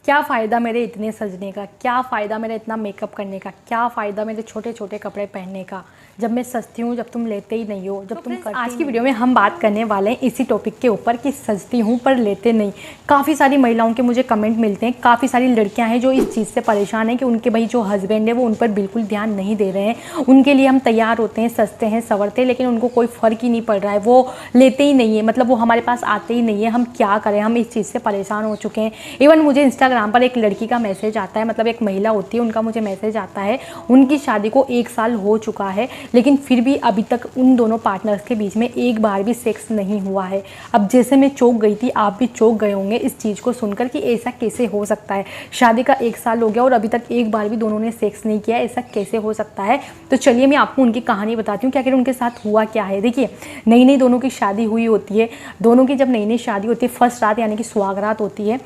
क्या फ़ायदा मेरे इतने सजने का, क्या फ़ायदा मेरे इतना मेकअप करने का, क्या फ़ायदा मेरे छोटे छोटे कपड़े पहनने का, जब मैं सजती हूँ, जब तुम लेते ही नहीं हो, जब तुम करते। आज की वीडियो में हम बात करने वाले हैं इसी टॉपिक के ऊपर कि सजती हूँ पर लेते नहीं। काफ़ी सारी महिलाओं के मुझे कमेंट मिलते हैं, काफ़ी सारी लड़कियां हैं जो इस चीज़ से परेशान हैं कि उनके भाई जो हस्बैंड है वो उन पर बिल्कुल ध्यान नहीं दे रहे हैं। उनके लिए हम तैयार होते हैं, सजते हैं, संवरते हैं, लेकिन उनको कोई फ़र्क ही नहीं पड़ रहा है, वो लेते ही नहीं है, मतलब वो हमारे पास आते ही नहीं है। हम क्या करें, हम इस चीज़ से परेशान हो चुके हैं। इवन मुझे इंस्टाग्राम पर एक लड़की का मैसेज आता है, मतलब एक महिला होती है, उनका मुझे मैसेज आता है, उनकी शादी को 1 साल हो चुका है, लेकिन फिर भी अभी तक उन दोनों पार्टनर्स के बीच में एक बार भी सेक्स नहीं हुआ है। अब जैसे मैं चौंक गई थी, आप भी चौंक गए होंगे इस चीज़ को सुनकर कि ऐसा कैसे हो सकता है। शादी का 1 साल हो गया और अभी तक एक बार भी दोनों ने सेक्स नहीं किया, ऐसा कैसे हो सकता है। तो चलिए मैं आपको उनकी कहानी बताती हूँ कि आखिर उनके साथ हुआ क्या है। देखिए, नई नई दोनों की शादी हुई होती है, दोनों की जब नई नई शादी होती है, फर्स्ट रात यानी कि सुहागरात होती है।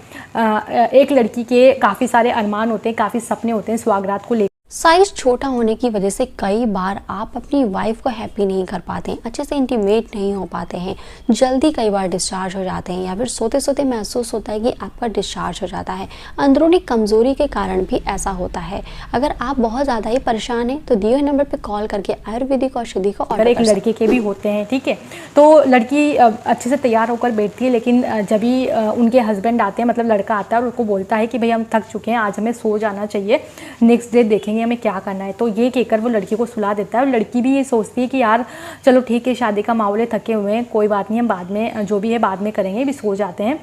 एक लड़की के काफ़ी सारे अरमान होते हैं, काफ़ी सपने होते हैं सुहागरात को लेकर। साइज छोटा होने की वजह से कई बार आप अपनी वाइफ को हैप्पी नहीं कर पाते हैं, अच्छे से इंटीमेट नहीं हो पाते हैं, जल्दी कई बार डिस्चार्ज हो जाते हैं या फिर सोते सोते महसूस होता है कि आपका डिस्चार्ज हो जाता है। अंदरूनी कमजोरी के कारण भी ऐसा होता है। अगर आप बहुत ज़्यादा ही परेशान हैं तो दिए हुए नंबर पर कॉल करके आयुर्वेदिक औषधि को ऑर्डर एक लड़के के भी होते हैं, ठीक है। तो लड़की अच्छे से तैयार होकर बैठती है, लेकिन जब भी उनके हस्बैंड आते हैं, मतलब लड़का आता है और उसको बोलता है कि भाई हम थक चुके हैं, आज हमें सो जाना चाहिए, नेक्स्ट डे देखेंगे हमें क्या करना है, तो ये कहकर वो लड़की को सुला देता है। और लड़की भी ये सोचती है कि यार चलो ठीक है, शादी का माहौल है, थके हुए हैं, कोई बात नहीं, हम बाद में जो भी है बाद में करेंगे, भी सो जाते हैं।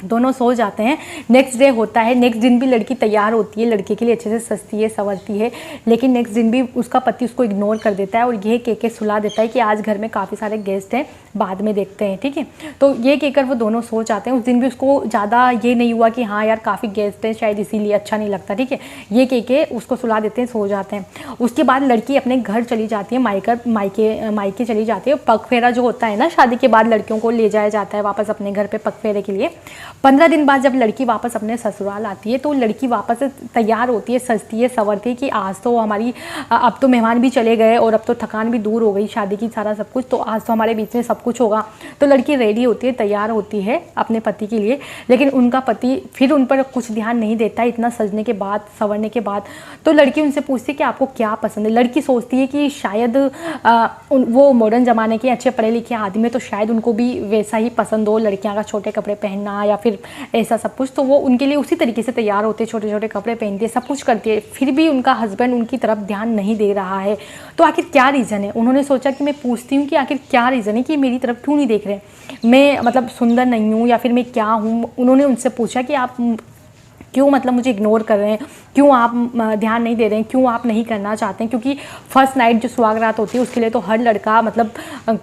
दोनों सो जाते हैं। नेक्स्ट डे होता है, नेक्स्ट दिन भी लड़की तैयार होती है, लड़के के लिए अच्छे से सजती है, संवरती है, लेकिन नेक्स्ट दिन भी उसका पति उसको इग्नोर कर देता है और ये कह के सुला देता है कि आज घर में काफ़ी सारे गेस्ट हैं, बाद में देखते हैं, ठीक है। तो ये कहकर वो दोनों सो जाते हैं। उस दिन भी उसको ज़्यादा ये नहीं हुआ कि हाँ यार काफ़ी गेस्ट हैं, शायद इसीलिए अच्छा नहीं लगता, ठीक है। ये कह के उसको सुला देते हैं, सो जाते हैं। उसके बाद लड़की अपने घर चली जाती है, मायके चली जाती है। पग फेरा जो होता है ना, शादी के बाद लड़कियों को ले जाया जाता है वापस अपने घर पे पग फेरे के लिए। 15 दिन बाद जब लड़की वापस अपने ससुराल आती है तो लड़की वापस से तैयार होती है, सजती है, संवरती है कि आज तो हमारी अब तो मेहमान भी चले गए और अब तो थकान भी दूर हो गई शादी की, सारा सब कुछ, तो आज तो हमारे बीच में सब कुछ होगा। तो लड़की रेडी होती है, तैयार होती है अपने पति के लिए, लेकिन उनका पति फिर उन पर कुछ ध्यान नहीं देता इतना सजने के बाद, संवरने के बाद। तो लड़की उनसे पूछती है कि आपको क्या पसंद है। लड़की सोचती है कि शायद वो मॉडर्न ज़माने के अच्छे पढ़े लिखे आदमी है, तो शायद उनको भी वैसा ही पसंद हो, लड़कियाँ का छोटे कपड़े पहनना या फिर ऐसा सब कुछ। तो वो उनके लिए उसी तरीके से तैयार होते, छोटे छोटे कपड़े पहनती है, सब कुछ करती है, फिर भी उनका हस्बैंड उनकी तरफ ध्यान नहीं दे रहा है। तो आखिर क्या रीज़न है। उन्होंने सोचा कि मैं पूछती हूँ कि आखिर क्या रीज़न है कि मेरी तरफ क्यों नहीं देख रहे, मैं मतलब सुंदर नहीं हूँ या फिर मैं क्या हूँ। उन्होंने उनसे पूछा कि आप क्यों मतलब मुझे इग्नोर कर रहे हैं, क्यों आप ध्यान नहीं दे रहे हैं, क्यों आप नहीं करना चाहते हैं। क्योंकि फर्स्ट नाइट जो सुहागरात होती है उसके लिए तो हर लड़का मतलब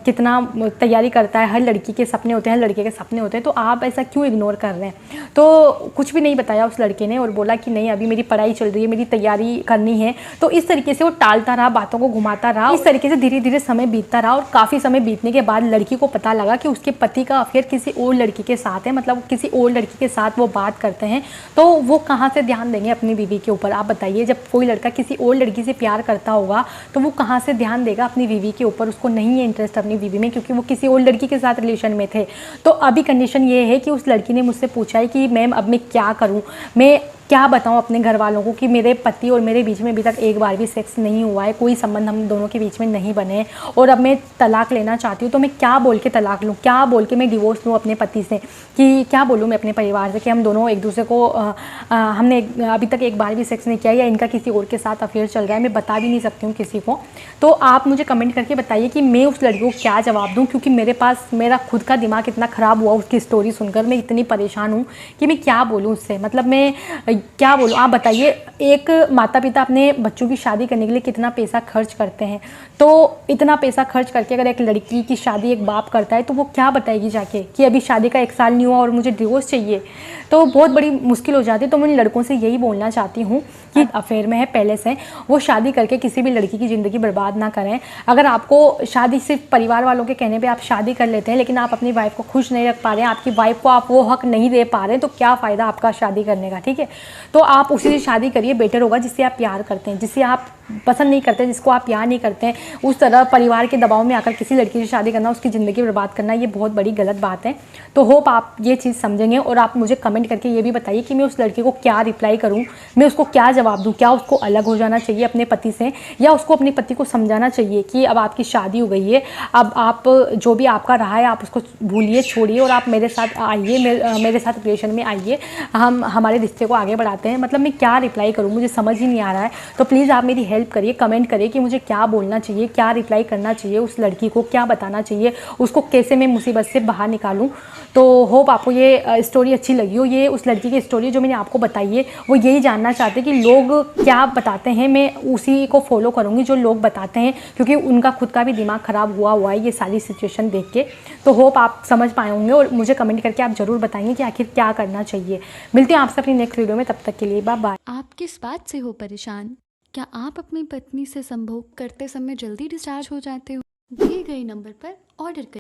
कितना तैयारी करता है, हर लड़की के सपने होते हैं, हर लड़के के सपने होते हैं, तो आप ऐसा क्यों इग्नोर कर रहे हैं। तो कुछ भी नहीं बताया उस लड़के ने और बोला कि नहीं अभी मेरी पढ़ाई चल रही है, मेरी तैयारी करनी है। तो इस तरीके से वो टालता रहा, बातों को घुमाता रहा। इस तरीके से धीरे धीरे समय बीतता रहा और काफ़ी समय बीतने के बाद लड़की को पता लगा कि उसके पति का अफेयर किसी और लड़की के साथ है, मतलब किसी और लड़की के साथ वो बात करते हैं। तो वो कहाँ से ध्यान देंगे अपनी बीवी के ऊपर, आप बताइए। जब कोई लड़का किसी और लड़की से प्यार करता होगा तो वो कहाँ से ध्यान देगा अपनी बीवी के ऊपर। उसको नहीं है इंटरेस्ट अपनी बीवी में, क्योंकि वो किसी और लड़की के साथ रिलेशन में थे। तो अभी कंडीशन ये है कि उस लड़की ने मुझसे पूछा है कि मैम अब मैं क्या करूँ, मैं क्या बताऊं अपने घर वालों को कि मेरे पति और मेरे बीच में अभी तक एक बार भी सेक्स नहीं हुआ है, कोई संबंध हम दोनों के बीच में नहीं बने और अब मैं तलाक लेना चाहती हूँ। तो मैं क्या बोल के तलाक लूँ, क्या बोल के मैं डिवोर्स लूँ अपने पति से, कि क्या बोलूँ मैं अपने परिवार से कि हम दोनों एक दूसरे को हमने अभी तक एक बार भी सेक्स नहीं किया या इनका किसी और के साथ अफेयर चल रहा है, मैं बता भी नहीं सकती हूँ किसी को। तो आप मुझे कमेंट करके बताइए कि मैं उस लड़की को क्या जवाब दूँ, क्योंकि मेरे पास मेरा खुद का दिमाग इतना ख़राब हुआ उसकी स्टोरी सुनकर। मैं इतनी परेशान हूँ कि मैं क्या बोलूँ उससे, मतलब मैं क्या बोलूँ। आप बताइए, एक माता पिता अपने बच्चों की शादी करने के लिए कितना पैसा खर्च करते हैं, तो इतना पैसा खर्च करके अगर एक लड़की की शादी एक बाप करता है तो वो क्या बताएगी जाके कि अभी शादी का 1 साल नहीं हुआ और मुझे डिवोर्स चाहिए। तो बहुत बड़ी मुश्किल हो जाती है। तो मैं लड़कों से यही बोलना चाहती हूँ कि अफेयर में है पहले से, वो शादी करके किसी भी लड़की की ज़िंदगी बर्बाद ना करें। अगर आपको शादी सिर्फ परिवार वालों के कहने पे आप शादी कर लेते हैं, लेकिन आप अपनी वाइफ को खुश नहीं रख पा रहे हैं, आपकी वाइफ को आप वो हक नहीं दे पा रहे हैं, तो क्या फ़ायदा आपका शादी करने का, ठीक है। तो आप उसी से शादी करिए करिए, बेटर होगा। जिससे आप प्यार करते हैं, जिससे आप पसंद नहीं करते, जिसको आप प्यार नहीं करते हैं, उस तरह परिवार के दबाव में आकर किसी लड़की से शादी करना, उसकी ज़िंदगी बर्बाद करना, ये बहुत बड़ी गलत बात है। तो होप आप ये चीज़ समझेंगे और आप मुझे कमेंट करके ये भी बताइए कि मैं उस लड़के को क्या रिप्लाई करूँ, मैं उसको क्या जवाब दूँ। क्या उसको अलग हो जाना चाहिए अपने पति से, या उसको अपने पति को समझाना चाहिए कि अब आपकी शादी हो गई है, अब आप जो भी आपका रहा है आप उसको भूलिए, छोड़िए और आप मेरे साथ आइए, मेरे साथ रिलेशन में आइए, हम हमारे रिश्ते को आगे बढ़ाते हैं। मतलब मैं क्या रिप्लाई करूँ, मुझे समझ ही नहीं आ रहा है। तो प्लीज़ आप मेरी हेल्प करिए, कमेंट करिए कि मुझे क्या बोलना चाहिए, क्या रिप्लाई करना चाहिए उस लड़की को, क्या बताना चाहिए उसको, कैसे मैं मुसीबत से बाहर निकालूँ। तो होप आपको ये स्टोरी अच्छी लगी हो। ये उस लड़की की स्टोरी जो मैंने आपको बताई है, वो यही जानना चाहते हैं कि लोग क्या बताते हैं, मैं उसी को फॉलो करूँगी जो लोग बताते हैं, क्योंकि उनका खुद का भी दिमाग ख़राब हुआ है ये सारी सिचुएशन देख के। तो होप आप समझ पाए होंगे और मुझे कमेंट करके आप ज़रूर बताएंगे कि आखिर क्या करना चाहिए। मिलते हैं आपसे अपनी नेक्स्ट वीडियो में, तब तक के लिए बाय बाय। आप किस बात से हो परेशान? क्या आप अपनी पत्नी से संभोग करते समय जल्दी डिस्चार्ज हो जाते हो? दिए गए नंबर पर ऑर्डर करें।